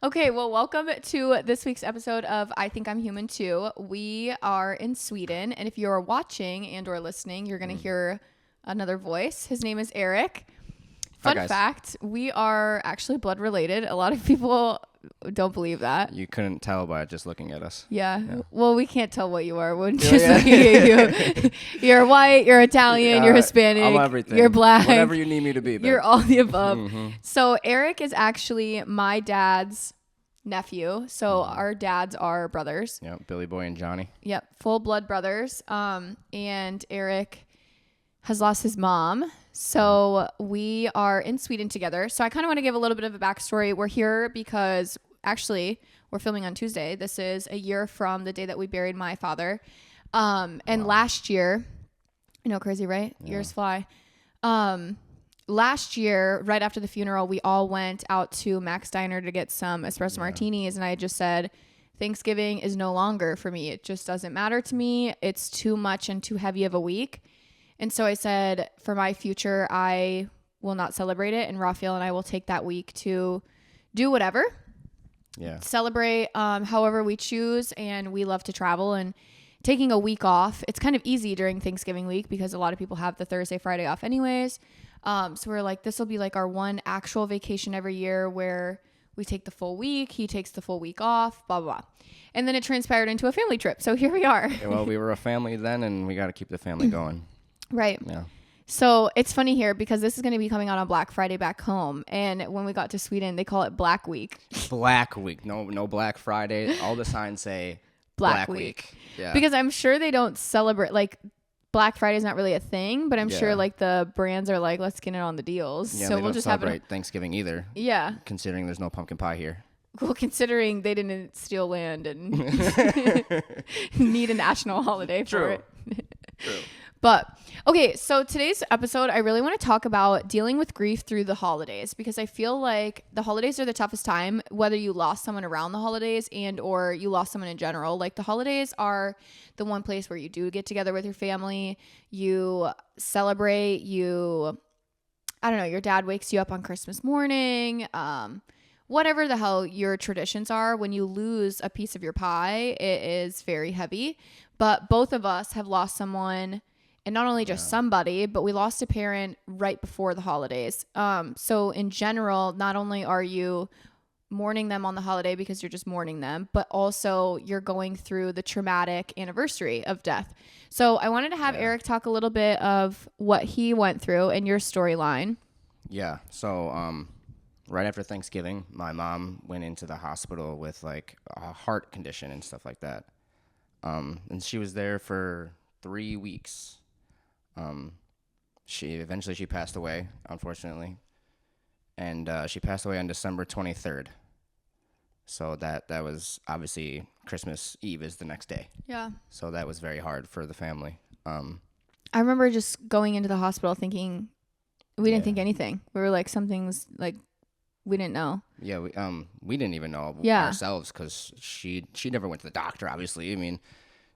Okay, well, welcome to this week's episode of I Think I'm Human Too. We are in Sweden, and if you're watching and or listening, you're going to hear another voice. His name is Erik. Fun fact, we are actually blood related. A lot of people don't believe that. You couldn't tell by just looking at us. Yeah. Well, we can't tell what you are. We're just looking at you. You're white, you're Italian, you're Hispanic, I'm everything. You're black. Whatever you need me to be. Babe. You're all the above. So Erik is actually my dad's nephew. So our dads are brothers. Yeah, Billy Boy and Johnny. Yep, full blood brothers. And Erik has lost his mom. So we are in Sweden together. So I kind of want to give a little bit of a backstory. We're here because actually we're filming on Tuesday. This is a year from the day that we buried my father. And last year, I know, crazy, right? Yeah. Years fly. Last year, right after the funeral, we all went out to Max Diner to get some espresso martinis. And I just said, Thanksgiving is no longer for me. It just doesn't matter to me. It's too much and too heavy of a week. And so I said, for my future, I will not celebrate it. And Raphael and I will take that week to do whatever. Yeah. Celebrate however we choose. And we love to travel. And taking a week off, it's kind of easy during Thanksgiving week because a lot of people have the Thursday, Friday off anyways. So we're like, this will be like our one actual vacation every year where we take the full week. He takes the full week off, blah, blah, blah. And then it transpired into a family trip. So here we are. Yeah, well, we were a family then, and we got to keep the family going. Right. Yeah. So it's funny here because this is going to be coming out on Black Friday back home. And when we got to Sweden, they call it Black Week. Black Week. No Black Friday. All the signs say Black Week. Yeah. Because I'm sure they don't celebrate, like, Black Friday is not really a thing, but I'm sure like the brands are like, let's get it on the deals. Yeah, so they we'll don't just celebrate Thanksgiving either. Yeah. Considering there's no pumpkin pie here. Well, considering they didn't steal land and need a national holiday for it. True. But okay, so today's episode, I really want to talk about dealing with grief through the holidays because I feel like the holidays are the toughest time, whether you lost someone around the holidays and or you lost someone in general. Like the holidays are the one place where you do get together with your family, you celebrate, I don't know, your dad wakes you up on Christmas morning, whatever the hell your traditions are. When you lose a piece of your pie, it is very heavy. But both of us have lost someone. And not only just somebody, but we lost a parent right before the holidays. So in general, not only are you mourning them on the holiday because you're just mourning them, but also you're going through the traumatic anniversary of death. So I wanted to have Erik talk a little bit of what he went through and your storyline. Yeah. So right after Thanksgiving, my mom went into the hospital with like a heart condition and stuff like that. And she was there for 3 weeks. She passed away, unfortunately, and she passed away on December 23rd. So that was obviously Christmas Eve is the next day. Yeah. So that was very hard for the family. I remember just going into the hospital thinking we didn't think anything. We were like, something's like we didn't know. Yeah, we didn't even know ourselves because she never went to the doctor. Obviously, I mean.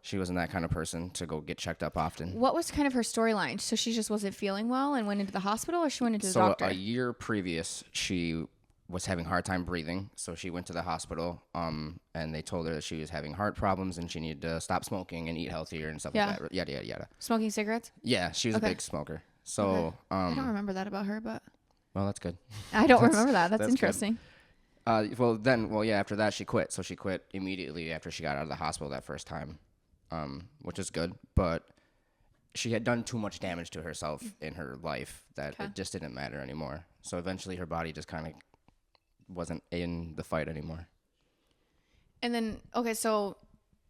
She wasn't that kind of person to go get checked up often. What was kind of her storyline? So she just wasn't feeling well and went into the hospital, or she went into the doctor? So a year previous, she was having a hard time breathing. So she went to the hospital, and they told her that she was having heart problems and she needed to stop smoking and eat healthier and stuff like that. Yada, yada, yada. Smoking cigarettes? Yeah, she was a big smoker. So I don't remember that about her, but... Well, that's good. I don't remember that. That's interesting. After that, she quit. So she quit immediately after she got out of the hospital that first time. Which is good, but she had done too much damage to herself in her life that it just didn't matter anymore. So eventually her body just kind of wasn't in the fight anymore. And then, okay, so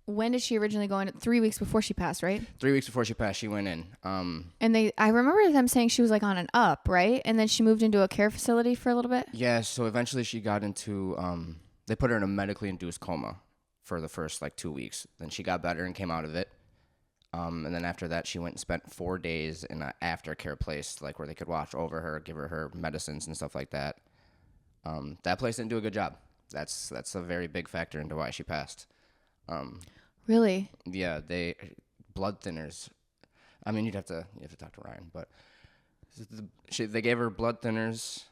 when did she originally go in? 3 weeks before she passed, right? 3 weeks before she passed, she went in. And I remember them saying she was like on an up, right? And then she moved into a care facility for a little bit? Yeah, so eventually she got into, they put her in a medically induced coma for the first 2 weeks. Then she got better and came out of it. And then after that, she went and spent 4 days in an aftercare place, where they could watch over her, give her medicines and stuff like that. That place didn't do a good job. That's a very big factor into why she passed. Really? Yeah, blood thinners. I mean, you'd have to talk to Ryan, but they gave her blood thinners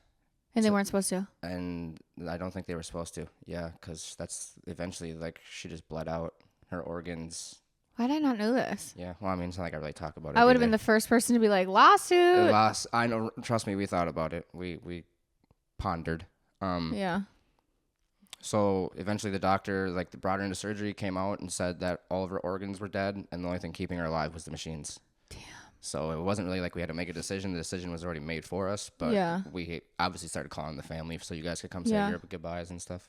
And they weren't supposed to. And I don't think they were supposed to. Yeah, because that's eventually, like, she just bled out her organs. Why did I not know this? Yeah, well, I mean, it's not like I really talk about it. I would have been the first person to be like, lawsuit. I know. Trust me, we thought about it. We pondered. Yeah. So eventually, the doctor, like, brought her into surgery, came out and said that all of her organs were dead, and the only thing keeping her alive was the machines. Damn. So it wasn't really like we had to make a decision. The decision was already made for us. But we obviously started calling the family so you guys could come say your goodbyes and stuff.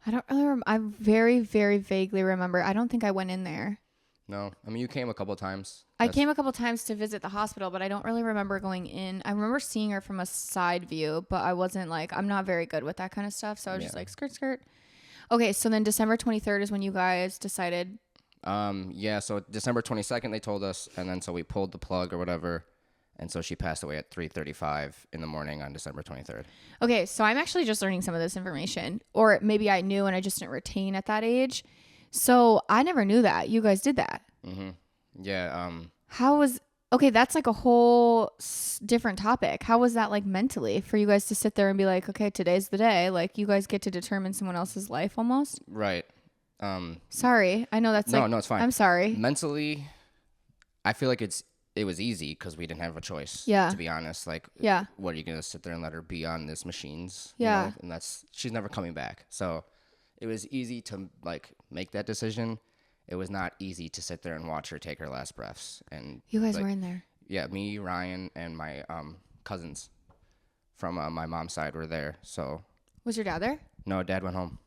I don't really remember. I very, very vaguely remember. I don't think I went in there. No. I mean, you came a couple times. I came a couple times to visit the hospital, but I don't really remember going in. I remember seeing her from a side view, but I wasn't like, I'm not very good with that kind of stuff. So I was just like, skirt, skirt. Okay, so then December 23rd is when you guys decided. Yeah, so December 22nd they told us, and then so we pulled the plug or whatever, and so she passed away at 3:35 in the morning on December 23rd. Okay, so I'm actually just learning some of this information, or maybe I knew and I just didn't retain at that age. So I never knew that. You guys did that. Mm-hmm. Yeah. How was... Okay, that's like a whole different topic. How was that like mentally for you guys to sit there and be like, okay, today's the day. Like you guys get to determine someone else's life almost? Right. Sorry. I know that's no, it's fine. I'm sorry. Mentally, I feel like it was easy because we didn't have a choice. Yeah. To be honest, like, what are you gonna sit there and let her be on this machines? Yeah. You know? And she's never coming back. So it was easy to like make that decision. It was not easy to sit there and watch her take her last breaths. And you guys like, were in there. Yeah, me, Ryan, and my cousins from my mom's side were there. So was your dad there? No, Dad went home.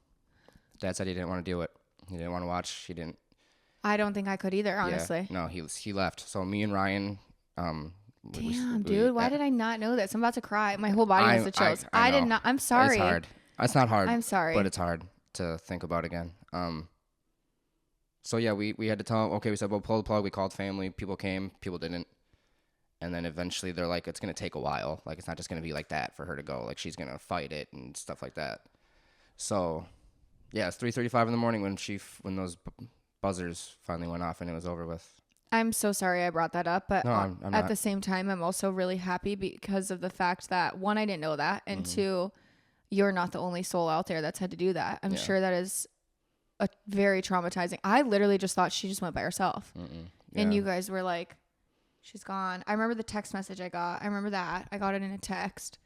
Dad said he didn't want to do it. He didn't want to watch. He didn't. I don't think I could either, honestly. Yeah, no, he left. So me and Ryan. Damn, dude, why did I not know this? I'm about to cry. My whole body has the chills. I did not. I'm sorry. It's hard. It's not hard. I'm sorry, but it's hard to think about again. So yeah, we had to tell him. Okay, we said we'll pull the plug. We called family. People came. People didn't. And then eventually they're like, it's gonna take a while. Like it's not just gonna be like that for her to go. Like she's gonna fight it and stuff like that. So. Yeah, it's 3:35 in the morning when those buzzers finally went off and it was over with. I'm so sorry I brought that up, but no, I'm at not. The same time, I'm also really happy because of the fact that one, I didn't know that, and two, you're not the only soul out there that's had to do that. I'm sure that is a very traumatizing. I literally just thought she just went by herself, and you guys were like, she's gone. I remember the text message I got. I remember that I got it in a text.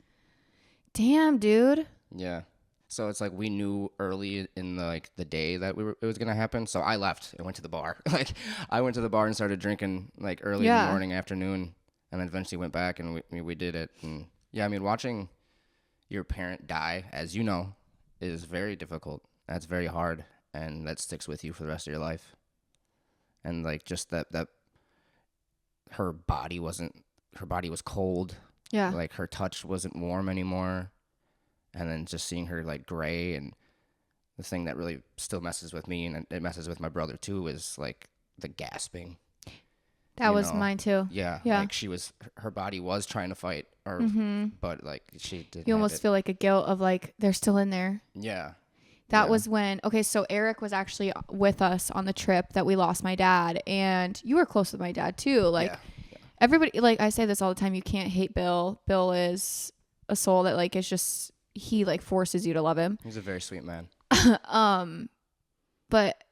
Damn, dude. Yeah. So it's like we knew early in the day that it was gonna happen. So I left and went to the bar. Like I went to the bar and started drinking like early in the morning, afternoon, and then eventually went back and we did it. And yeah, I mean, watching your parent die, as you know, is very difficult. That's very hard, and that sticks with you for the rest of your life. And like just that her body was cold. Yeah. Like her touch wasn't warm anymore. And then just seeing her like gray, and the thing that really still messes with me and it messes with my brother too is like the gasping. That was mine too. Yeah. Like her body was trying to fight, but like she didn't. You almost feel like a guilt of like they're still in there. Yeah. That was when, so Erik was actually with us on the trip that we lost my dad, and you were close with my dad too. Like everybody, like I say this all the time, you can't hate Bill. Bill is a soul that like is just. He like forces you to love him. He's a very sweet man. But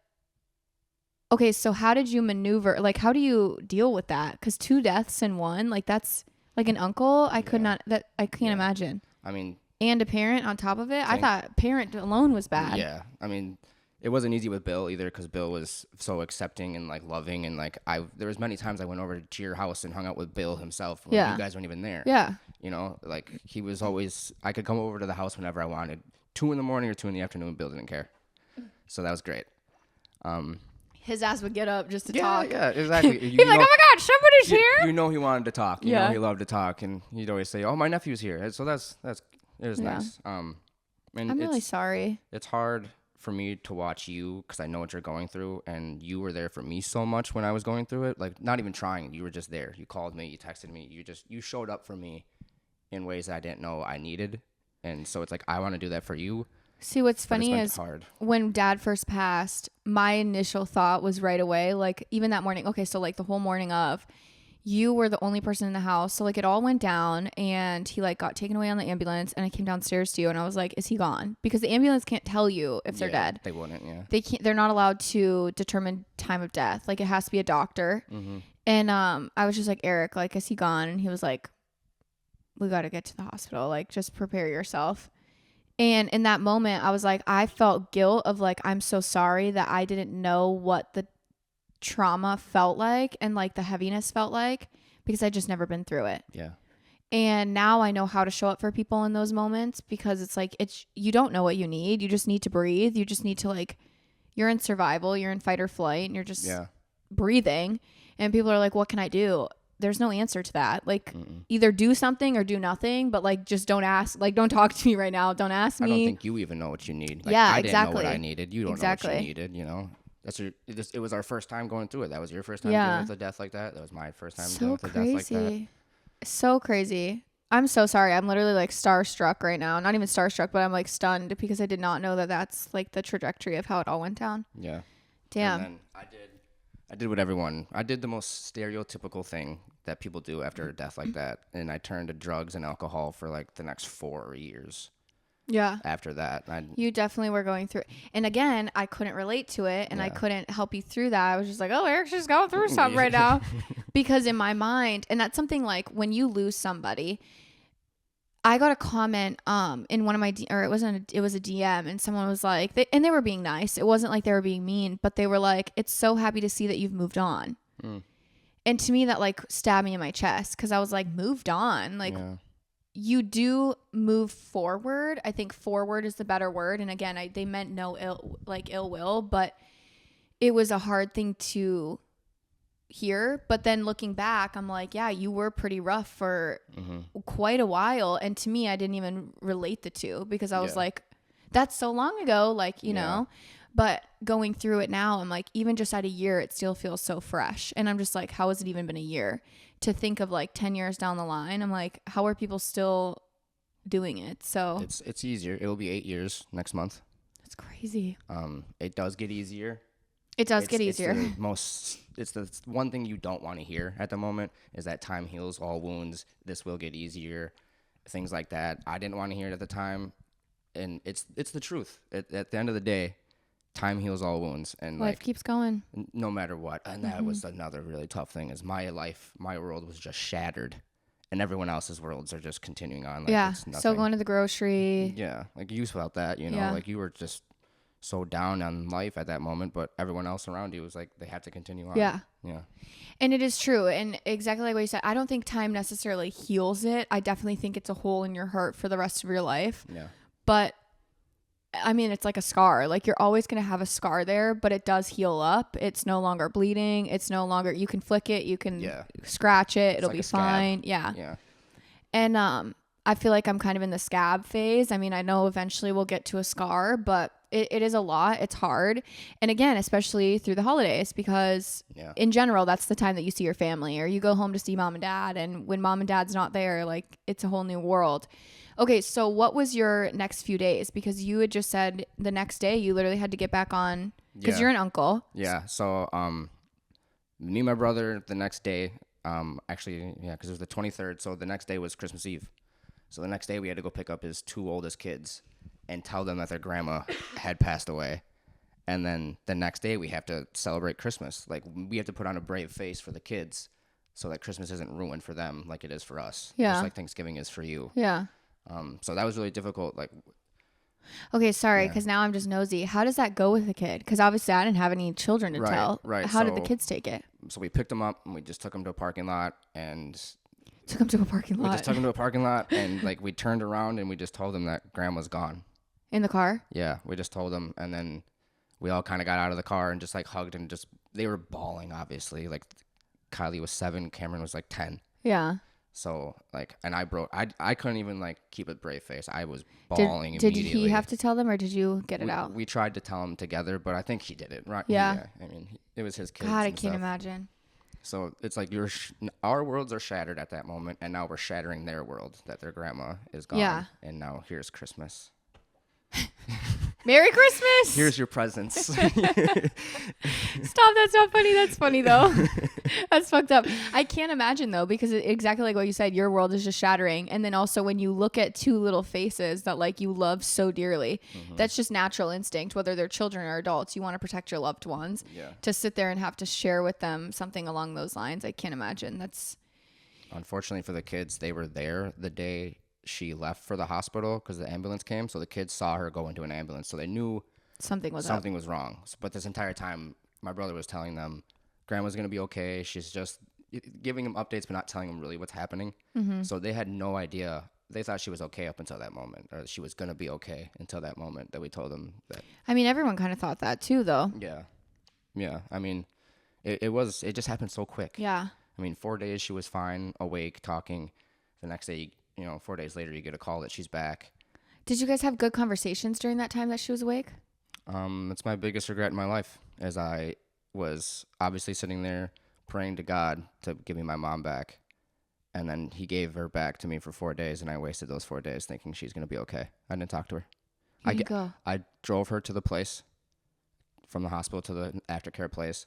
okay, so how did you maneuver? Like, how do you deal with that? Because 2 deaths in one, like that's like an uncle. I can't imagine. I mean, and a parent on top of it. I thought parent alone was bad. Yeah, I mean, it wasn't easy with Bill either because Bill was so accepting and like loving, and like there was many times I went over to your house and hung out with Bill himself when you guys weren't even there. Yeah. You know, like he was always, I could come over to the house whenever I wanted. 2 in the morning or 2 in the afternoon, Bill didn't care. So that was great. His ass would get up just to talk. Yeah, exactly. He'd be like, oh my God, somebody's here. You know he wanted to talk. You know he loved to talk. And he'd always say, oh, my nephew's here. So it was nice. And I'm really sorry. It's hard for me to watch you because I know what you're going through, and you were there for me so much when I was going through it. Like not even trying, you were just there. You called me, you texted me, you showed up for me in ways that I didn't know I needed, and so it's like I want to do that for you. See, what's funny is when Dad first passed, my initial thought was right away, like even that morning. Okay, so like the whole morning of, you were the only person in the house. So like it all went down and he like got taken away on the ambulance and I came downstairs to you and I was like, is he gone? Because the ambulance can't tell you if they're dead. They wouldn't, yeah. They're not allowed to determine time of death. Like it has to be a doctor. And I was just like, Erik, like, is he gone? And he was like, we got to get to the hospital. Like, just prepare yourself. And in that moment, I was like, I felt guilt of like, I'm so sorry that I didn't know what the trauma felt like and like the heaviness felt like because I just never been through it. Yeah. And now I know how to show up for people in those moments because it's like, you don't know what you need. You just need to breathe. You just need to like, you're in survival, you're in fight or flight and you're just breathing. And people are like, what can I do? There's no answer to that. Like either do something or do nothing, but like, just don't ask, like, don't talk to me right now. Don't ask me. I don't think you even know what you need. Like, yeah, I exactly. didn't know what I needed. You don't know what you needed, you know? It was our first time going through it. That was your first time dealing with a death like that. That was my first time dealing with a death like that. So crazy. I'm so sorry. I'm literally like starstruck right now. Not even starstruck, but I'm like stunned because I did not know that that's like the trajectory of how it all went down. Yeah. Damn. And then I did what I did the most stereotypical thing that people do after a death like that. And I turned to drugs and alcohol for like the next 4 years. Yeah. After that. You definitely were going through it. And again, I couldn't relate to it and I couldn't help you through that. I was just like, oh, Erik's just going through something right now. Because in my mind, and that's something like when you lose somebody, I got a comment in one of my it was a DM and someone was like and they were being nice. It wasn't like they were being mean, but they were like, it's so happy to see that you've moved on. And to me that like stabbed me in my chest because I was like, moved on. Like you do move forward. I think forward is the better word. And again, they meant no ill will, but it was a hard thing to hear. But then looking back, I'm like, yeah, you were pretty rough for quite a while. And to me, I didn't even relate the two because I was like, that's so long ago, like, you know, but going through it now, I'm like, even just at a year, it still feels so fresh. And I'm just like, how has it even been a year? To think of like 10 years down the line, I'm like, how are people still doing it? So it's easier. It'll be 8 years next month. That's crazy. It does get easier. It does get easier. It's the one thing you don't want to hear at the moment is that time heals all wounds. This will get easier. Things like that. I didn't want to hear it at the time. And it's the truth. At the end of the day, time heals all wounds. And life keeps going. No matter what. And that was another really tough thing is my world was just shattered. And everyone else's worlds are just continuing on. Like it's so going to the grocery. Yeah. Like you felt that, you know, like you were just so down on life at that moment, but everyone else around you was like, they have to continue on. Yeah. And it is true. And exactly like what you said, I don't think time necessarily heals it. I definitely think it's a hole in your heart for the rest of your life. Yeah. But I mean, it's like a scar. Like you're always going to have a scar there, but it does heal up. It's no longer bleeding. It's no longer, you can flick it. You can scratch it. It'll be fine. Yeah. And I feel like I'm kind of in the scab phase. I mean, I know eventually we'll get to a scar, but it is a lot. It's hard. And again, especially through the holidays, because in general, that's the time that you see your family or you go home to see mom and dad. And when mom and dad's not there, like it's a whole new world. Okay. So what was your next few days? Because you had just said the next day you literally had to get back on because you're an uncle. Yeah. So, me and my brother the next day, actually, because it was the 23rd. So the next day was Christmas Eve. So the next day we had to go pick up his two oldest kids and tell them that their grandma had passed away. And then the next day we have to celebrate Christmas. Like we have to put on a brave face for the kids so that Christmas isn't ruined for them like it is for us. Yeah. Just like Thanksgiving is for you. Yeah. So that was really difficult. Like, okay, sorry, because now I'm just nosy. How does that go with the kid? Because obviously I didn't have any children to tell. Right. How did the kids take it? So we picked them up and we just took them to a parking lot and... Took them to a parking lot. We just took them to a parking lot and like we turned around and we just told them that grandma's gone. In the car? Yeah, we just told them and then we all kind of got out of the car and just like hugged and just, they were bawling obviously. Like Kylie was 7, Cameron was like 10. Yeah. So like, and I couldn't even like keep a brave face. I was bawling immediately. Did he have to tell them or did you get it out? We tried to tell them together, but I think he did it. Right? Yeah. I mean, it was his kids. God, I can't imagine. So it's like our worlds are shattered at that moment, and now we're shattering their world that their grandma is gone. Yeah. And now here's Christmas. Merry Christmas! Here's your presents. Stop, that's not funny. That's funny, though. That's fucked up. I can't imagine though, because exactly like what you said, your world is just shattering. And then also when you look at two little faces that like you love so dearly, that's just natural instinct, whether they're children or adults, you want to protect your loved ones. Yeah. To sit there and have to share with them something along those lines, I can't imagine. That's Unfortunately for the kids, they were there the day she left for the hospital because the ambulance came. So the kids saw her go into an ambulance. So they knew something was wrong. But this entire time, my brother was telling them, Grandma's going to be okay. She's just giving them updates, but not telling them really what's happening. So they had no idea. They thought she was okay up until that moment, or she was going to be okay until that moment that we told them that. I mean, everyone kind of thought that too, though. Yeah. Yeah. I mean, it just happened so quick. Yeah. I mean, 4 days she was fine, awake, talking. The next day, 4 days later, you get a call that she's back. Did you guys have good conversations during that time that she was awake? It's my biggest regret in my life, as I was obviously sitting there praying to God to give me my mom back. And then he gave her back to me for 4 days, and I wasted those 4 days thinking she's going to be okay. I didn't talk to her. I drove her to the place, from the hospital to the aftercare place.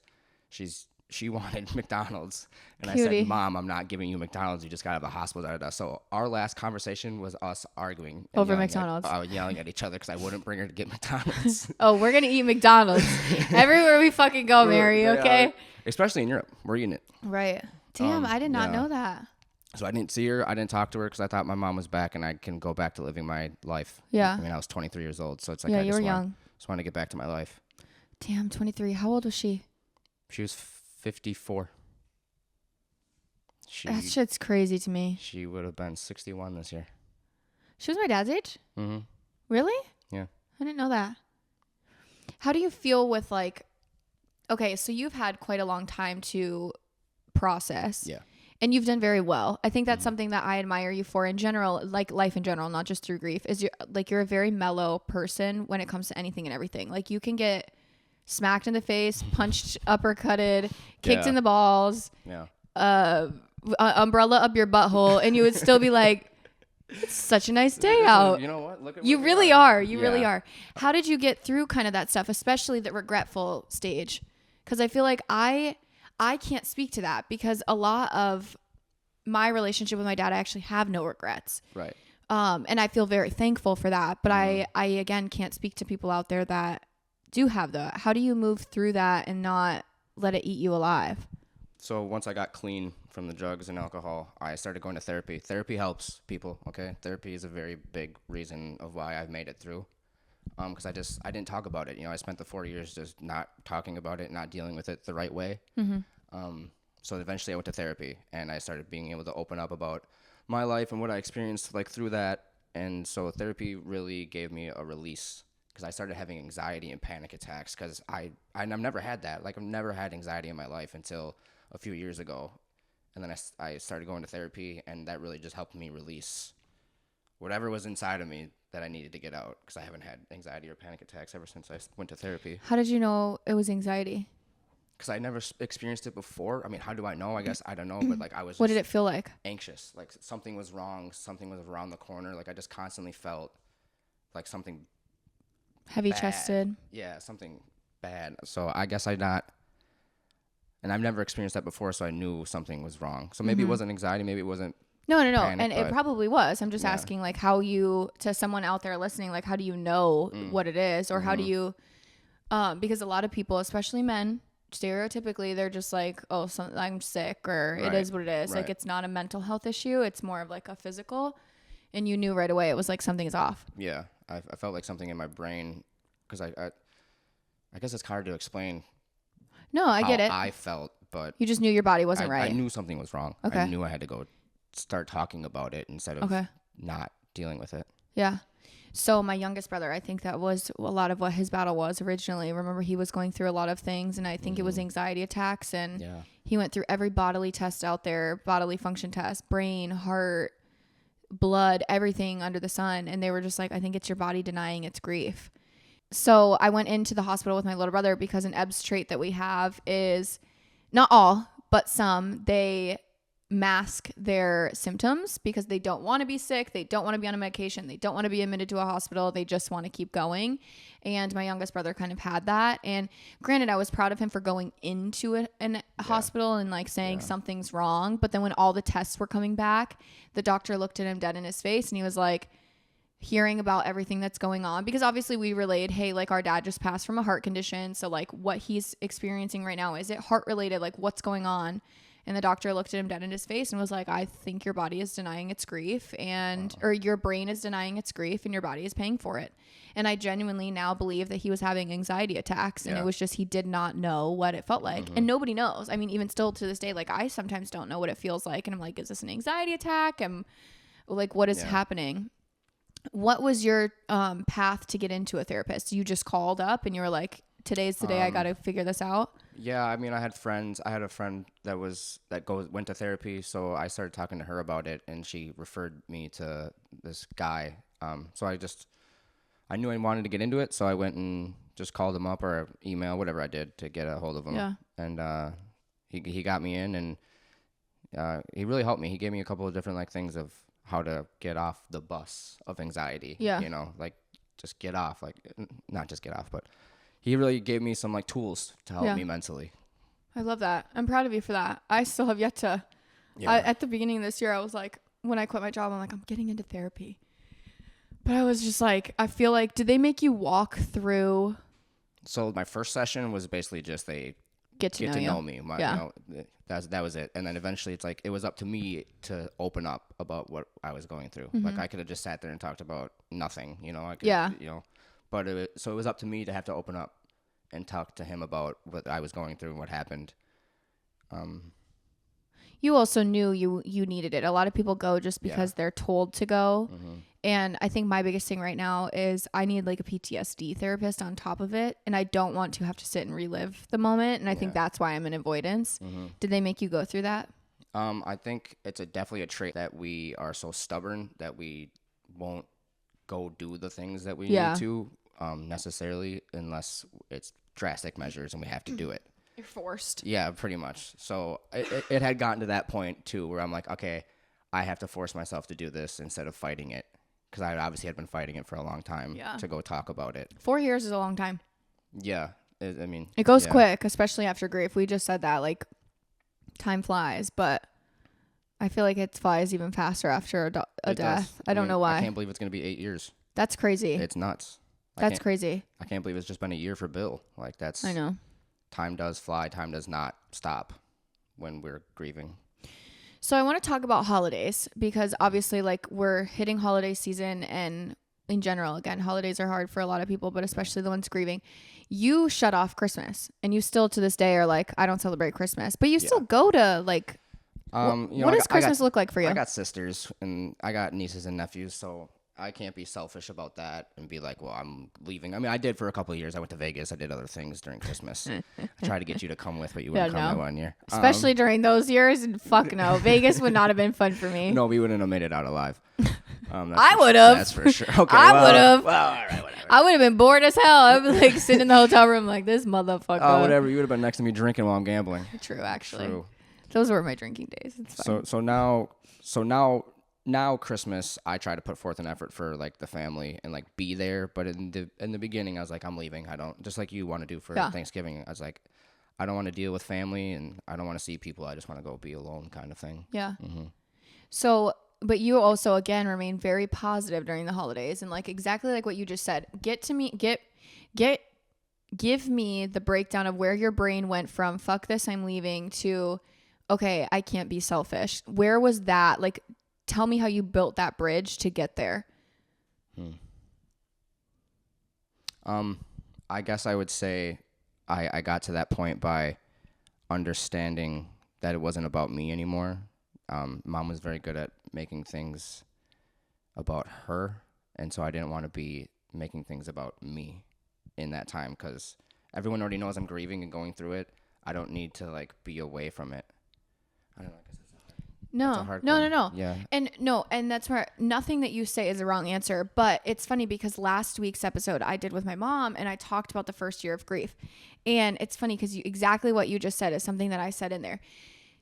She wanted McDonald's, and Cutie. I said, Mom, I'm not giving you McDonald's. You just got out of the hospital. Da, da, da. So our last conversation was us arguing. Over McDonald's. Yelling at each other because I wouldn't bring her to get McDonald's. Oh, we're going to eat McDonald's everywhere we fucking go, Mary, okay? Especially in Europe. We're eating it. Right. Damn, I did not know that. So I didn't see her. I didn't talk to her because I thought my mom was back and I can go back to living my life. Yeah. I mean, I was 23 years old, so it's like yeah, you were young. Just want to get back to my life. Damn, 23. How old was she? She was 54. That shit's crazy to me. She would have been 61 this year. She was my dad's age? Mm-hmm. Really? Yeah. I didn't know that. How do you feel with okay, so you've had quite a long time to process. Yeah. And you've done very well. I think that's something that I admire you for in general, like life in general, not just through grief, is you're a very mellow person when it comes to anything and everything. Like you can get smacked in the face, punched, uppercutted, kicked in the balls. Yeah. Umbrella up your butthole, and you would still be like, it's such a nice day out. You know what? Look at you really are. You really are. How did you get through kind of that stuff, especially the regretful stage? Because I feel like I can't speak to that because a lot of my relationship with my dad, I actually have no regrets. Right. And I feel very thankful for that. But I again can't speak to people out there that do have that. How do you move through that and not let it eat you alive? So once I got clean from the drugs and alcohol, I started going to therapy. Therapy helps people, okay? Therapy is a very big reason of why I've made it through. Because I didn't talk about it. I spent the 4 years just not talking about it, not dealing with it the right way. So eventually I went to therapy, and I started being able to open up about my life and what I experienced through that. And so therapy really gave me a release because I started having anxiety and panic attacks because I've never had that. I've never had anxiety in my life until a few years ago. And then I started going to therapy, and that really just helped me release whatever was inside of me that I needed to get out because I haven't had anxiety or panic attacks ever since I went to therapy. How did you know it was anxiety? Because I never experienced it before. I mean, how do I know? I guess I don't know, but I was What did it feel like? Anxious. Something was wrong. Something was around the corner. I just constantly felt like something heavy bad. Chested. Yeah, something bad. So I guess and I've never experienced that before, so I knew something was wrong. So maybe it wasn't anxiety, maybe it wasn't No. panic, And it probably was. I'm just asking how you, to someone out there listening, how do you know what it is? Or how do you, because a lot of people, especially men, stereotypically, they're just I'm sick, or it is what it is. Right. It's not a mental health issue. It's more of a physical. And you knew right away it was something's off. Yeah. I felt like something in my brain, because I guess it's hard to explain. No, I get it. I felt, but you just knew your body wasn't right. I knew something was wrong. Okay. I knew I had to go start talking about it instead of not dealing with it. Yeah. So my youngest brother, I think that was a lot of what his battle was originally. Remember, he was going through a lot of things, and I think it was anxiety attacks, and he went through every bodily test out there, bodily function test, brain, heart, blood, everything under the sun. And they were just I think it's your body denying its grief. So I went into the hospital with my little brother because an EBS trait that we have is, not all, but some, they mask their symptoms because they don't want to be sick. They don't want to be on a medication. They don't want to be admitted to a hospital. They just want to keep going. And my youngest brother kind of had that. And granted, I was proud of him for going into a hospital and like saying something's wrong. But then when all the tests were coming back, the doctor looked at him dead in his face and he was like, hearing about everything that's going on, because obviously we relayed, hey, like our dad just passed from a heart condition. So like what he's experiencing right now, is it heart related? Like what's going on? And the doctor looked at him dead in his face and was like, I think your body is denying its grief or your brain is denying its grief and your body is paying for it. And I genuinely now believe that he was having anxiety attacks and it was just, he did not know what it felt like. And nobody knows. I mean, even still to this day, like I sometimes don't know what it feels like. And I'm like, is this an anxiety attack? I'm like, what is happening? What was your path to get into a therapist? You just called up and you were like, today's the day I got to figure this out? Yeah, I mean, I had friends. I had a friend that went to therapy, so I started talking to her about it, and she referred me to this guy. So I knew I wanted to get into it, so I went and just called him up or email, whatever I did to get a hold of him. Yeah. And he got me in, and he really helped me. He gave me a couple of different like things of how to get off the bus of anxiety. Yeah. You know, like just get off, like not just get off, but he really gave me some like tools to help me mentally. I love that. I'm proud of you for that. I still have yet to. Yeah. At the beginning of this year, I was like, when I quit my job, I'm like, I'm getting into therapy. But I was just like, I feel like, did they make you walk through? So my first session was basically just they get to know me. You know, that was it. And then eventually it's like, it was up to me to open up about what I was going through. Mm-hmm. Like I could have just sat there and talked about nothing, you know, you know, but so it was up to me to have to open up and talk to him about what I was going through and what happened. You also knew you needed it. A lot of people go just because they're told to go. Mm-hmm. And I think my biggest thing right now is I need like a PTSD therapist on top of it. And I don't want to have to sit and relive the moment. And I think that's why I'm in avoidance. Mm-hmm. Did they make you go through that? I think it's definitely a trait that we are so stubborn that we won't go do the things that we need to necessarily unless it's drastic measures and we have to do it. You're forced. Yeah, pretty much. So it had gotten to that point too where I'm like, okay, I have to force myself to do this instead of fighting it. Because I obviously had been fighting it for a long time to go talk about it. 4 years is a long time. Yeah. I mean. It goes quick, especially after grief. We just said that, like, time flies. But I feel like it flies even faster after a death. I don't know why. I can't believe it's going to be 8 years. That's crazy. It's nuts. That's crazy. I can't believe it's just been a year for Bill. Like, that's. I know. Time does fly. Time does not stop when we're grieving. So I want to talk about holidays because obviously like we're hitting holiday season and in general, again, holidays are hard for a lot of people, but especially the ones grieving. You shut off Christmas and you still to this day are like, I don't celebrate Christmas, but you still go to like, what does Christmas look like for you? I got sisters and I got nieces and nephews. So I can't be selfish about that and be like, well, I'm leaving. I mean, I did for a couple of years. I went to Vegas. I did other things during Christmas. I tried to get you to come with, but you wouldn't come that 1 year. Especially during those years. And fuck no. Vegas would not have been fun for me. No, we wouldn't have made it out alive. I would have. That's for sure. Okay, I would have. Well, all right, whatever. I would have been bored as hell. I would like sitting in the hotel room like this motherfucker. Oh, whatever. You would have been next to me drinking while I'm gambling. True, actually. True. Those were my drinking days. It's fine. So now Christmas, I try to put forth an effort for like the family and like be there. But in the beginning, I was like, I'm leaving. I don't, just like you want to do for Thanksgiving. I was like, I don't want to deal with family and I don't want to see people. I just want to go be alone kind of thing. Yeah. Mm-hmm. So, but you also again remain very positive during the holidays and like exactly like what you just said. Give me the breakdown of where your brain went from fuck this, I'm leaving to okay, I can't be selfish. Where was that? Like, tell me how you built that bridge to get there. I guess I would say I got to that point by understanding that it wasn't about me anymore. Mom was very good at making things about her, and so I didn't want to be making things about me in that time because everyone already knows I'm grieving and going through it. I don't need to like be away from it. I don't know. No. Yeah. And that's where nothing that you say is a wrong answer. But it's funny because last week's episode I did with my mom and I talked about the first year of grief. And it's funny because exactly what you just said is something that I said in there.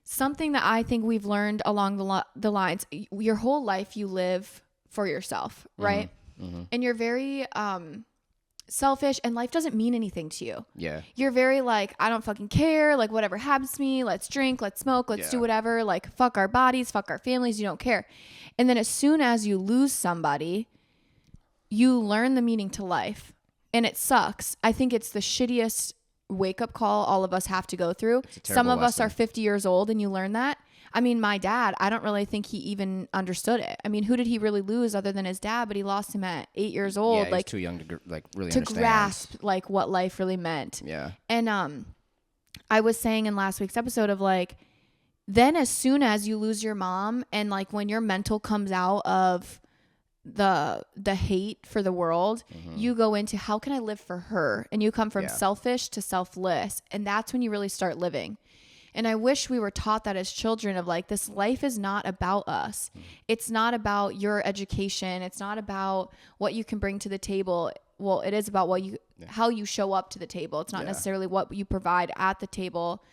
something that I think we've learned along the lines, your whole life you live for yourself, right? And you're very selfish, and life doesn't mean anything to you. Yeah. You're very like, I don't fucking care. Like, whatever happens to me, let's drink, let's smoke, let's do whatever. Like, fuck our bodies, fuck our families. You don't care. And then as soon as you lose somebody, you learn the meaning to life. And it sucks. I think it's the shittiest wake up call all of us have to go through. Some of us are 50 years old and you learn that. I mean, my dad, I don't really think he even understood it. I mean, who did he really lose other than his dad? But he lost him at 8 years old. Yeah, like too young to really to understand. grasp like what life really meant. Yeah. And I was saying in last week's episode of like, then as soon as you lose your mom and like when your mental comes out of the hate for the world, you go into how can I live for her? And you come from selfish to selfless. And that's when you really start living. And I wish we were taught that as children of like, this life is not about us. It's not about your education. It's not about what you can bring to the table. Well, it is about how you show up to the table. It's not necessarily what you provide at the table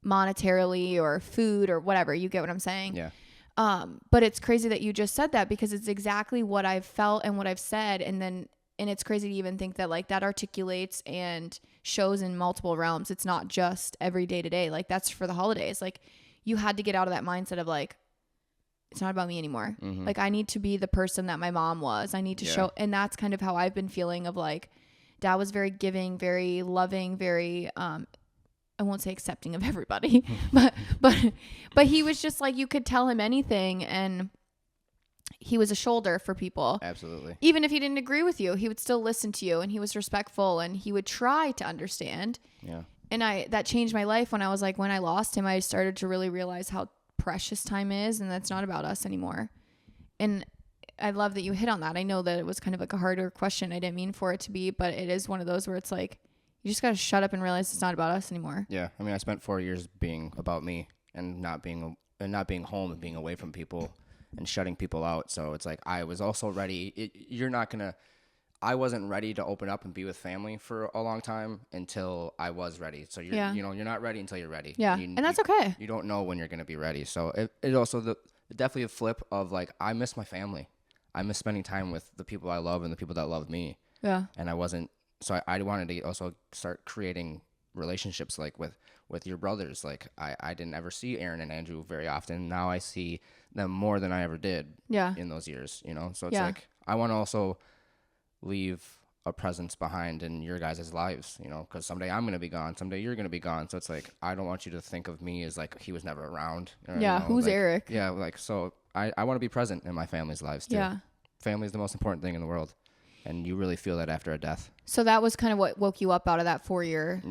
monetarily or food or whatever. You get what I'm saying? Yeah. But it's crazy that you just said that because it's exactly what I've felt and what I've said. And it's crazy to even think that like that articulates and shows in multiple realms. It's not just every day to day. Like that's for the holidays. Like you had to get out of that mindset of like, it's not about me anymore. Like I need to be the person that my mom was. I need to show. And that's kind of how I've been feeling of like, dad was very giving, very loving, very, I won't say accepting of everybody, but he was just like, you could tell him anything and he was a shoulder for people. Absolutely. Even if he didn't agree with you, he would still listen to you and he was respectful and he would try to understand. Yeah. And that changed my life when I was like, when I lost him, I started to really realize how precious time is and that's not about us anymore. And I love that you hit on that. I know that it was kind of like a harder question. I didn't mean for it to be, but it is one of those where it's like, you just got to shut up and realize it's not about us anymore. Yeah. I mean, I spent 4 years being about me and not being home and being away from people and shutting people out. So it's like, I was also ready. I wasn't ready to open up and be with family for a long time until I was ready. So you're not ready until you're ready. Yeah. And that's okay. You don't know when you're going to be ready. So it also definitely a flip of like, I miss my family. I miss spending time with the people I love and the people that love me. Yeah. And I wasn't. So I wanted to also start creating relationships like with your brothers. Like I didn't ever see Aaron and Andrew very often. Now I see them more than I ever did in those years, So it's like I want to also leave a presence behind in your guys' lives, because someday I'm going to be gone. Someday you're going to be gone. So it's like I don't want you to think of me as like he was never around. Who's like, Erik? Yeah, like so I want to be present in my family's lives too. Yeah. Family is the most important thing in the world. And you really feel that after a death. So that was kind of what woke you up out of that 4-year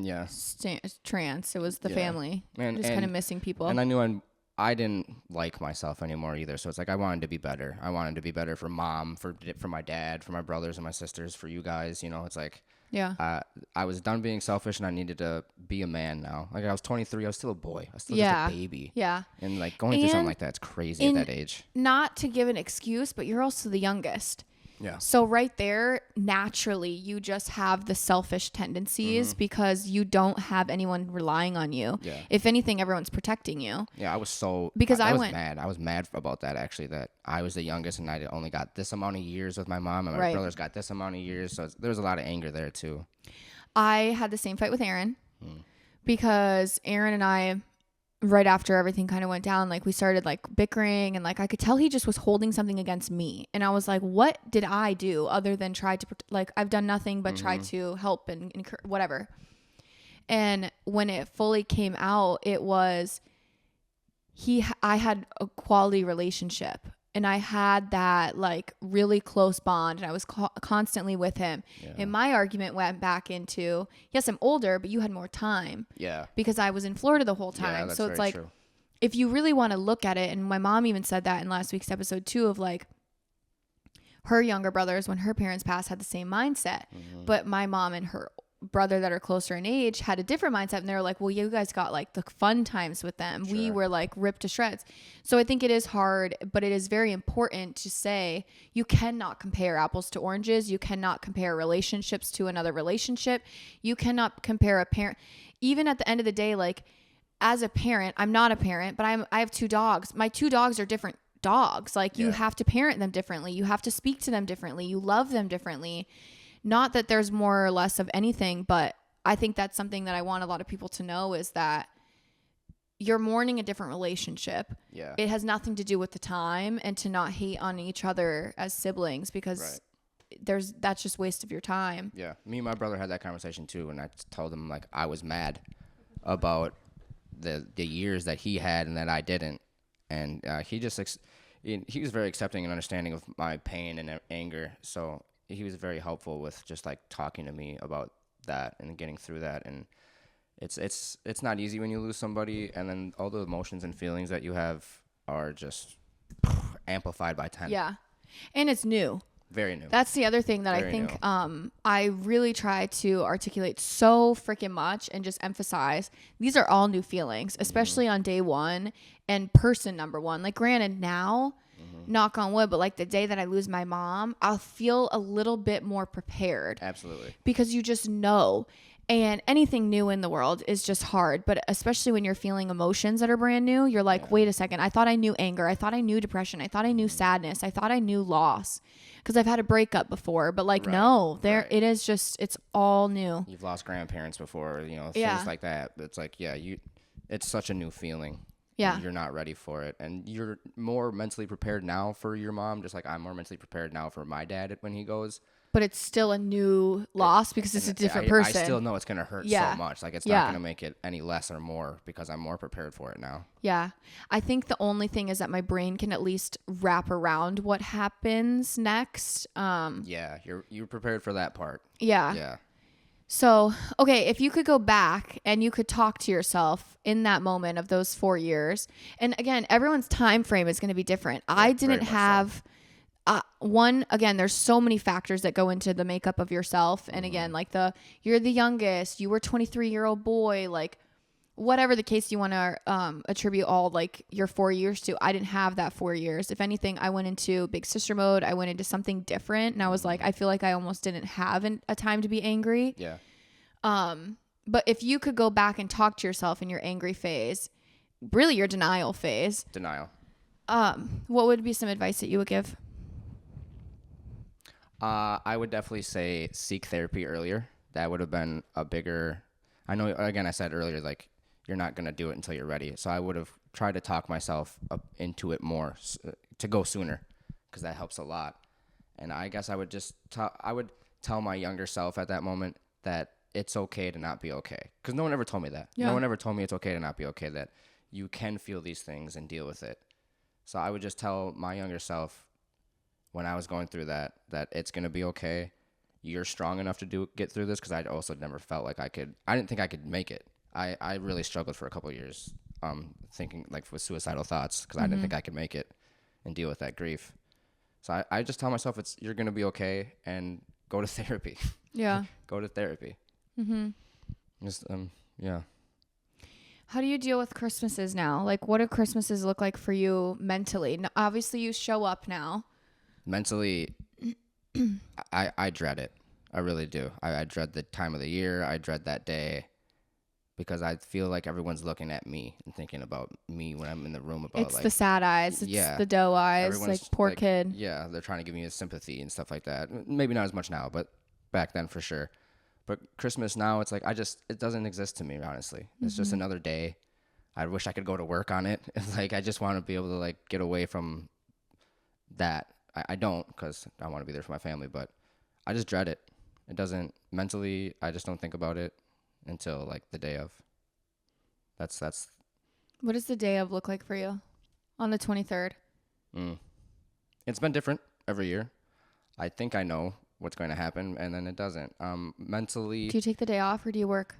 trance. It was the family. Just kind of missing people. And I knew I didn't like myself anymore either. So it's like I wanted to be better. I wanted to be better for mom, for my dad, for my brothers and my sisters, for you guys. It's like I was done being selfish and I needed to be a man now. Like I was 23. I was still a boy. I was still just a baby. Yeah. And like going through something like that's crazy at that age. Not to give an excuse, but you're also the youngest. Yeah. So right there, naturally, you just have the selfish tendencies because you don't have anyone relying on you. Yeah. If anything, everyone's protecting you. Yeah, I was mad. I was mad about that, actually, that I was the youngest and I only got this amount of years with my mom and my brothers got this amount of years. So there was a lot of anger there, too. I had the same fight with Aaron because Aaron and I, right after everything kind of went down, like we started like bickering and like I could tell he just was holding something against me. And I was like, what did I do other than try to, like, I've done nothing but try to help and whatever. And when it fully came out, it was I had a quality relationship and I had that like really close bond and I was constantly with him. Yeah. And my argument went back into, yes, I'm older, but you had more time. Yeah. Because I was in Florida the whole time. Yeah, that's so it's like, true. If you really want to look at it, and my mom even said that in last week's episode too, of like her younger brothers, when her parents passed, had the same mindset. But my mom and her brother that are closer in age had a different mindset, and they were like, well, you guys got like the fun times with them. Sure. We were like ripped to shreds. So I think it is hard, but it is very important to say you cannot compare apples to oranges. You cannot compare relationships to another relationship. You cannot compare a parent. Even at the end of the day, like as a parent, I'm not a parent, but I have 2 dogs. My 2 dogs are different dogs. Like you have to parent them differently. You have to speak to them differently. You love them differently. Not that there's more or less of anything, but I think that's something that I want a lot of people to know is that you're mourning a different relationship. Yeah. It has nothing to do with the time, and to not hate on each other as siblings, because that's just waste of your time. Yeah. Me and my brother had that conversation too, and I told him like I was mad about the years that he had and that I didn't, and he just he was very accepting and understanding of my pain and anger, so he was very helpful with just like talking to me about that and getting through that. And it's not easy when you lose somebody, and then all the emotions and feelings that you have are just amplified by 10. Yeah. And it's new. Very new. That's the other thing that I think I really try to articulate so freaking much and just emphasize. These are all new feelings, especially on day 1 and person number 1. Like granted now, knock on wood, but like the day that I lose my mom, I'll feel a little bit more prepared. Absolutely. Because you just know. And anything new in the world is just hard. But especially when you're feeling emotions that are brand new, you're like, wait a second. I thought I knew anger. I thought I knew depression. I thought I knew sadness. I thought I knew loss. Because I've had a breakup before. But like, no, it is just, it's all new. You've lost grandparents before, things like that. It's like, it's such a new feeling. Yeah. You're not ready for it. And you're more mentally prepared now for your mom, just like I'm more mentally prepared now for my dad when he goes. But it's still a new loss because it's a different person. I still know it's going to hurt so much. Like, it's not going to make it any less or more because I'm more prepared for it now. Yeah. I think the only thing is that my brain can at least wrap around what happens next. Yeah, you're prepared for that part. Yeah. Yeah. So, okay, if you could go back and you could talk to yourself in that moment of those 4 years, and again, everyone's time frame is going to be different. I didn't have... again, there's so many factors that go into the makeup of yourself. And again, like you're the youngest, you were 23-year-old boy, like whatever the case you want to attribute all like your 4 years to. I didn't have that 4 years. If anything, I went into big sister mode. I went into something different. And I was like, I feel like I almost didn't have a time to be angry. Yeah. But if you could go back and talk to yourself in your angry phase, really your denial phase. Denial. What would be some advice that you would give? I would definitely say seek therapy earlier. That would have been a bigger... I know, again, I said earlier, like, you're not going to do it until you're ready. So I would have tried to talk myself up into it more to go sooner, because that helps a lot. And I guess I would just tell my younger self at that moment that it's okay to not be okay. Because no one ever told me that. Yeah. No one ever told me it's okay to not be okay, that you can feel these things and deal with it. So I would just tell my younger self when I was going through that it's going to be okay. You're strong enough to get through this, because I also never felt like I didn't think I could make it. I really struggled for a couple of years thinking like with suicidal thoughts, because I didn't think I could make it and deal with that grief. So I just tell myself you're going to be okay, and go to therapy. Yeah. Go to therapy. Mm-hmm. Just, yeah. How do you deal with Christmases now? Like, what do Christmases look like for you mentally? Now, obviously, you show up now. Mentally, I dread it. I really do. I dread the time of the year. I dread that day, because I feel like everyone's looking at me and thinking about me when I'm in the room. About it's the sad eyes. It's the doe eyes. Everyone's like, poor kid. Yeah, they're trying to give me a sympathy and stuff like that. Maybe not as much now, but back then for sure. But Christmas now, it's like it doesn't exist to me, honestly. It's just another day. I wish I could go to work on it. It's like I just want to be able to like get away from that. I don't, because I want to be there for my family, but I just dread it. It doesn't mentally. I just don't think about it until like the day of. That's. What does the day of look like for you on the 23rd? It's been different every year. I think I know what's going to happen, and then it doesn't. Mentally. Do you take the day off, or do you work?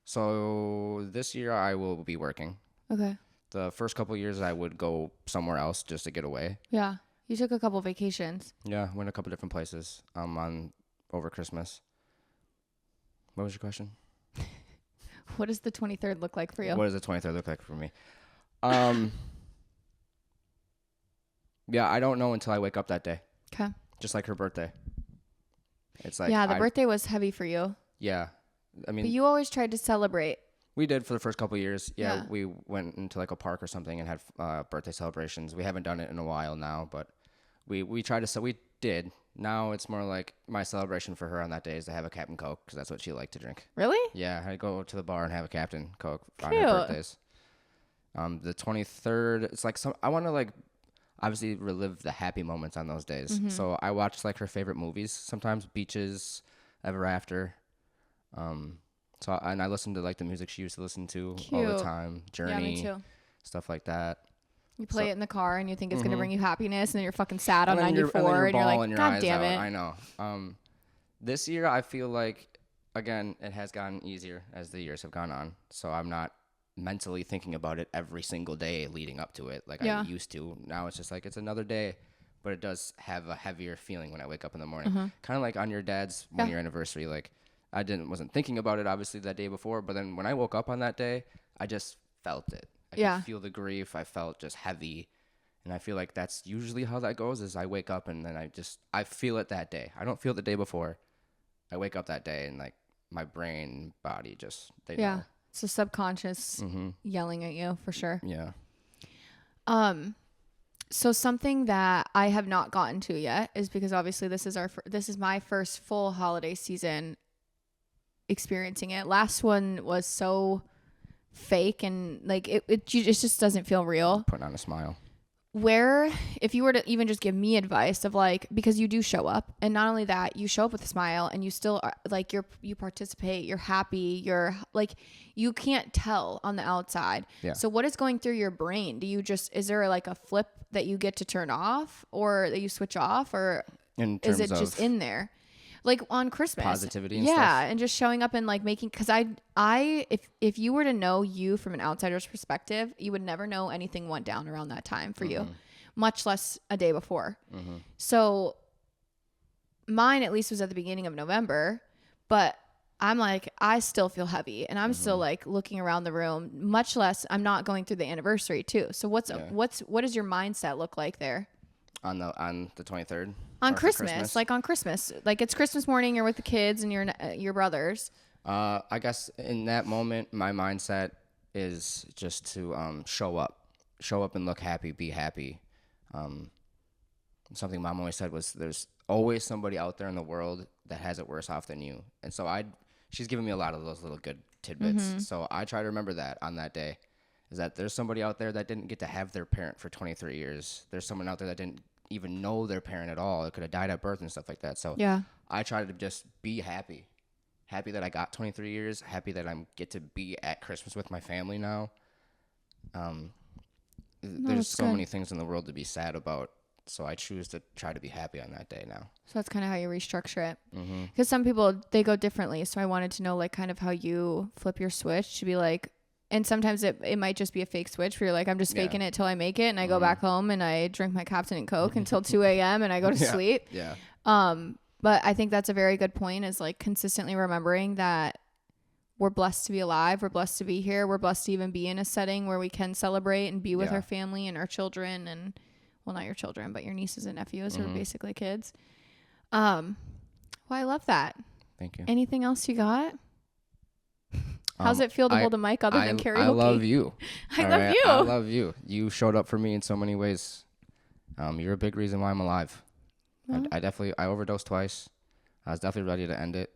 So this year I will be working. Okay. The first couple of years I would go somewhere else just to get away. Yeah. You took a couple vacations. Yeah, went a couple different places over Christmas. What was your question? What does the 23rd look like for you? What does the 23rd look like for me? Yeah, I don't know until I wake up that day. Okay. Just like her birthday. It's like the birthday was heavy for you. Yeah. I mean, but you always tried to celebrate. We did for the first couple of years. Yeah, Yeah. we went into like a park or something and had birthday celebrations. We haven't done it in a while now, but we tried to. So we did. Now it's more like my celebration for her on that day is to have a Captain Coke because that's what she liked to drink. Really? Yeah, I go to the bar and have a Captain Coke on Cute. her birthdays. The 23rd, it's like I want to like obviously relive the happy moments on those days. Mm-hmm. So I watch like her favorite movies sometimes, Beaches, Ever After. And I listen to like the music she used to listen to all the Cute. time, Yeah, me Journey, too. stuff like that. You play So- it in the car and you think it's going to bring you happiness, and then you're fucking sad on And then 94 and you're like, bawling your God eyes damn out. it. I know. This year I feel like again it has gotten easier as the years have gone on. So I'm not mentally thinking about it every single day leading up to it like I used to. Now it's just like it's another day, but it does have a heavier feeling when I wake up in the morning. Kind of like on your dad's 1-year anniversary. Like I wasn't thinking about it obviously that day before, but then when I woke up on that day, I just felt it. I could feel the grief. I felt just heavy. And I feel like that's usually how that goes is I wake up and then I feel it that day. I don't feel it the day before. I wake up that day and like my brain, body they know. It's the subconscious yelling at you for sure. Yeah. So something that I have not gotten to yet is because obviously this is my first full holiday season experiencing it. Last one was so fake and like it just doesn't feel real. Putting on a smile. Where, if you were to even just give me advice of like, because you do show up, and not only that, you show up with a smile and you still are, like you participate, you're happy, you're like, you can't tell on the outside. Yeah. So what is going through your brain? Is there like a flip that you get to turn off or that you switch off, or is it just in there? Like on Christmas, positivity and stuff. stuff. And just showing up and like making, because if you were to know you from an outsider's perspective, you would never know anything went down around that time for you, much less a day before. So mine at least was at the beginning of November, but I'm like, I still feel heavy and I'm still like looking around the room, much less I'm not going through the anniversary too. So what does your mindset look like there? On the 23rd? On Christmas, like on Christmas, like it's Christmas morning, you're with the kids and your brothers. I guess in that moment, my mindset is just to show up and look happy, be happy. Something Mom always said was, "There's always somebody out there in the world that has it worse off than you." And so she's given me a lot of those little good tidbits. So I try to remember that on that day, is that there's somebody out there that didn't get to have their parent for 23 years. There's someone out there that didn't even know their parent at all. It could have died at birth and stuff like that. So I try to just be happy that I got 23 years, happy that I get to be at Christmas with my family now. There's so many things in the world to be sad about, so I choose to try to be happy on that day now. So that's kind of how you restructure it, because some people, they go differently. So I wanted to know like kind of how you flip your switch to be like, and sometimes it might just be a fake switch where you're like, I'm just faking it till I make it. And I go back home and I drink my Captain and Coke until 2 a.m. and I go to sleep. Yeah. But I think that's a very good point, is like consistently remembering that we're blessed to be alive. We're blessed to be here. We're blessed to even be in a setting where we can celebrate and be with our family and our children, and well, not your children, but your nieces and nephews who are basically kids. Well, I love that. Thank you. Anything else you got? How's it feel to hold a mic other than karaoke? I love you. I love you. I love you. You showed up for me in so many ways. You're a big reason why I'm alive. Well, I overdosed twice. I was definitely ready to end it.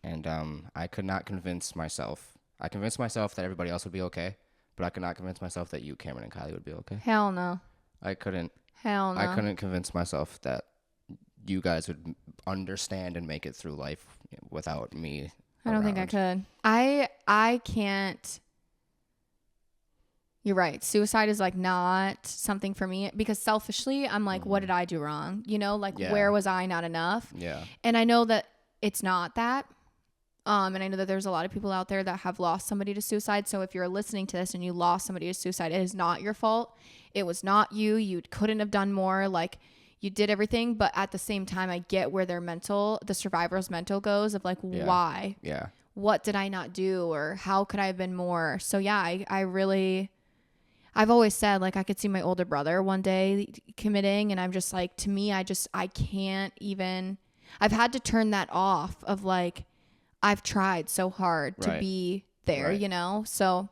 And I could not convince myself. I convinced myself that everybody else would be okay, but I could not convince myself that you, Cameron, and Kylie would be okay. Hell no. I couldn't. Hell no. I couldn't convince myself that you guys would understand and make it through life without me. I don't think I could. I can't. You're right. Suicide is like not something for me, because selfishly, I'm like, what did I do wrong? You know, like where was I not enough? Yeah. And I know that it's not that. And I know that there's a lot of people out there that have lost somebody to suicide. So if you're listening to this and you lost somebody to suicide, it is not your fault. It was not you. You couldn't have done more. Like, you did everything. But at the same time, I get where the survivor's mental goes of like, why? Yeah. What did I not do? Or how could I have been more? So yeah, I've always said like I could see my older brother one day committing, and I'm just like, to me, I can't even, I've had to turn that off of like, I've tried so hard to be there, Right. you know? So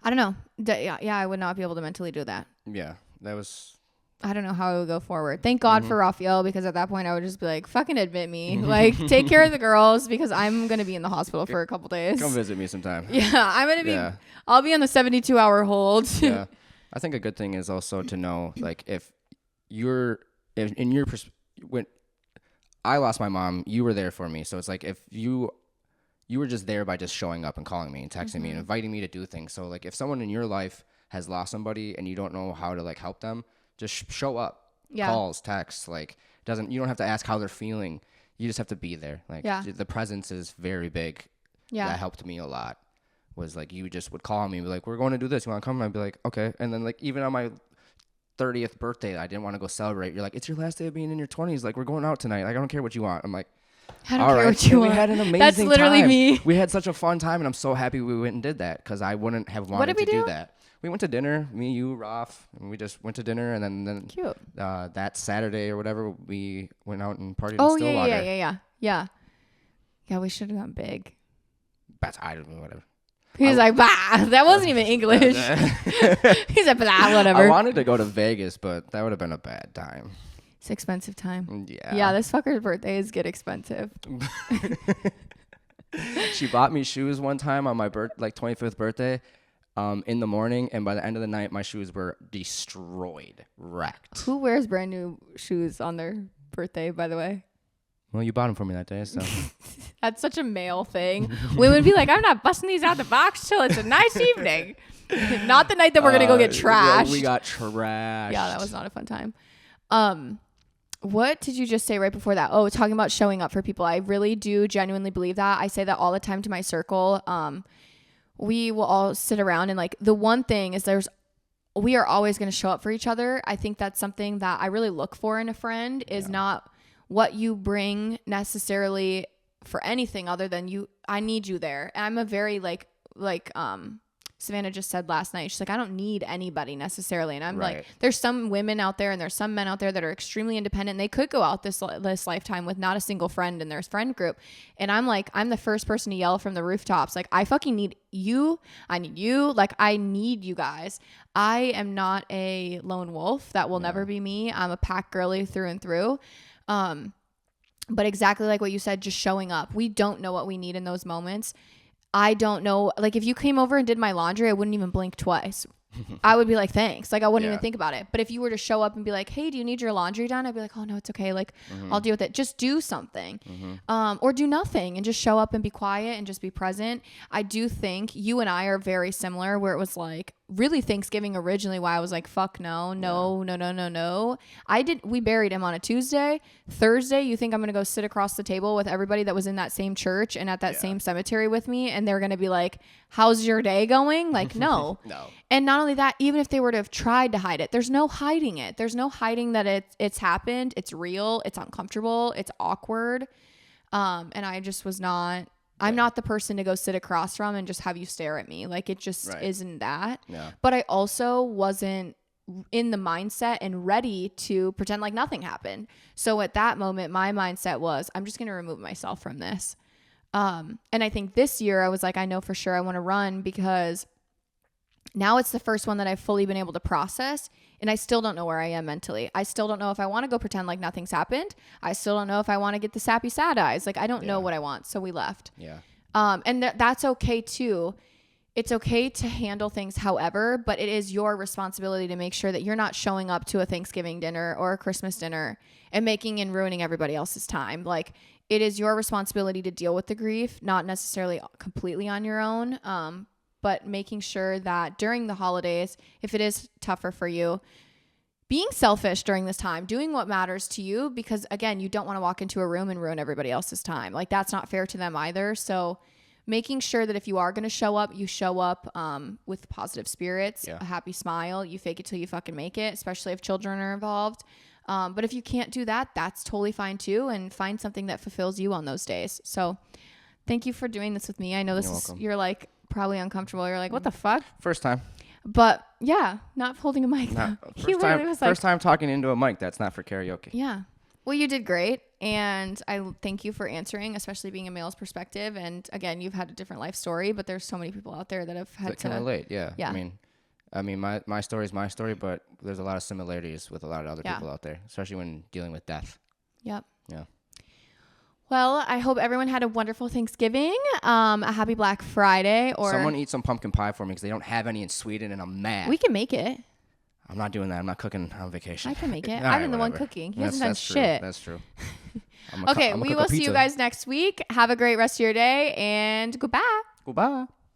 I don't know. Yeah, I would not be able to mentally do that. Yeah, that was. I don't know how I would go forward. Thank God for Raphael, because at that point I would just be like, fucking admit me. Like, take care of the girls, because I'm going to be in the hospital for a couple days. Come visit me sometime. Yeah, I'm going to be, I'll be on the 72-hour hold. Yeah. I think a good thing is also to know, like, if in your when I lost my mom, you were there for me. So it's like, if you were just there by just showing up and calling me and texting me and inviting me to do things. So like, if someone in your life has lost somebody and you don't know how to like help them, just show up. Yeah. Calls, texts, like you don't have to ask how they're feeling. You just have to be there. Like the presence is very big. Yeah. That helped me a lot. Was like, you just would call me and be like, we're going to do this. You want to come? And I'd be like, okay. And then like, even on my 30th birthday, I didn't want to go celebrate. You're like, it's your last day of being in your 20s. Like, we're going out tonight. Like, I don't care what you want. I'm like, I don't care what you want. We had an amazing That's literally time. me. We had such a fun time, and I'm so happy we went and did that, because I wouldn't have wanted to do that. We went to dinner, me, you, Raf, and we just went to dinner, and then Cute. That Saturday or whatever, we went out and partied in Stillwater. Yeah, we should have gone big. But I don't know, whatever. He's like, bah, that wasn't even English. He's like, blah, whatever. I wanted to go to Vegas, but that would have been a bad time. It's expensive time. Yeah. Yeah, this fucker's birthdays get expensive. She bought me shoes one time on my 25th birthday. In the morning, and by the end of the night, my shoes were destroyed, wrecked. Who wears brand new shoes on their birthday, by the way? Well, you bought them for me that day, so. That's such a male thing. Women would be like, I'm not busting these out the box till it's a nice evening. Not the night that we're going to go get trashed. Yeah, we got trashed. Yeah, that was not a fun time. What did you just say right before that? Oh, talking about showing up for people. I really do genuinely believe that. I say that all the time to my circle. We will all sit around, and like, the one thing is we are always going to show up for each other. I think that's something that I really look for in a friend, is not what you bring necessarily for anything other than I need you there. And I'm a very like Savannah just said last night, she's like, I don't need anybody necessarily. And I'm like, there's some women out there and there's some men out there that are extremely independent. And they could go out this lifetime with not a single friend in their friend group. And I'm like, I'm the first person to yell from the rooftops. Like, I fucking need you. I need you. Like, I need you guys. I am not a lone wolf. That will never be me. I'm a pack girly through and through. But exactly like what you said, just showing up. We don't know what we need in those moments. I don't know. Like, if you came over and did my laundry, I wouldn't even blink twice. I would be like, thanks. Like, I wouldn't even think about it. But if you were to show up and be like, hey, do you need your laundry done? I'd be like, oh, no, it's okay. Like, I'll deal with it. Just do something. Or do nothing and just show up and be quiet and just be present. I do think you and I are very similar, where it was like, really Thanksgiving originally, why I was like, fuck no. We buried him on a Tuesday. Thursday, you think I'm going to go sit across the table with everybody that was in that same church and at that same cemetery with me, and they're going to be like, how's your day going? Like, no. No. And not only that, even if they were to have tried to hide it, there's no hiding it. There's no hiding that it's happened. It's real. It's uncomfortable. It's awkward. And I just was not... I'm not the person to go sit across from and just have you stare at me. Like, it just isn't that. Yeah. But I also wasn't in the mindset and ready to pretend like nothing happened. So at that moment, my mindset was, I'm just going to remove myself from this. And I think this year I was like, I know for sure I want to run, because now it's the first one that I've fully been able to process. And I still don't know where I am mentally. I still don't know if I want to go pretend like nothing's happened. I still don't know if I want to get the sappy sad eyes. Like, I don't know what I want. So we left. Yeah. And that's okay too. It's okay to handle things however, but it is your responsibility to make sure that you're not showing up to a Thanksgiving dinner or a Christmas dinner and making and ruining everybody else's time. Like, it is your responsibility to deal with the grief, not necessarily completely on your own. But making sure that during the holidays, if it is tougher for you, being selfish during this time, doing what matters to you, because again, you don't want to walk into a room and ruin everybody else's time. Like, that's not fair to them either. So making sure that if you are going to show up, you show up with positive spirits, a happy smile. You fake it till you fucking make it, especially if children are involved. But if you can't do that, that's totally fine too. And find something that fulfills you on those days. So thank you for doing this with me. I know you're like probably uncomfortable. You're like, what the fuck? First time. But yeah, not holding a mic. He literally was like, first time talking into a mic that's not for karaoke. Yeah. Well, you did great. And I thank you for answering, especially being a male's perspective. And again, you've had a different life story, but there's so many people out there that have had that can relate. Yeah. I mean, my story is my story, but there's a lot of similarities with a lot of other people out there, especially when dealing with death. Yep. Yeah. Well, I hope everyone had a wonderful Thanksgiving, a happy Black Friday, or someone eat some pumpkin pie for me because they don't have any in Sweden, and I'm mad. we can make it. I'm not doing that. I'm not cooking on vacation. I can make it. All I'm right, the one whatever. cooking. He hasn't done True. shit. That's true. Okay, we will see you guys next week. Have a great rest of your day, and goodbye. Goodbye.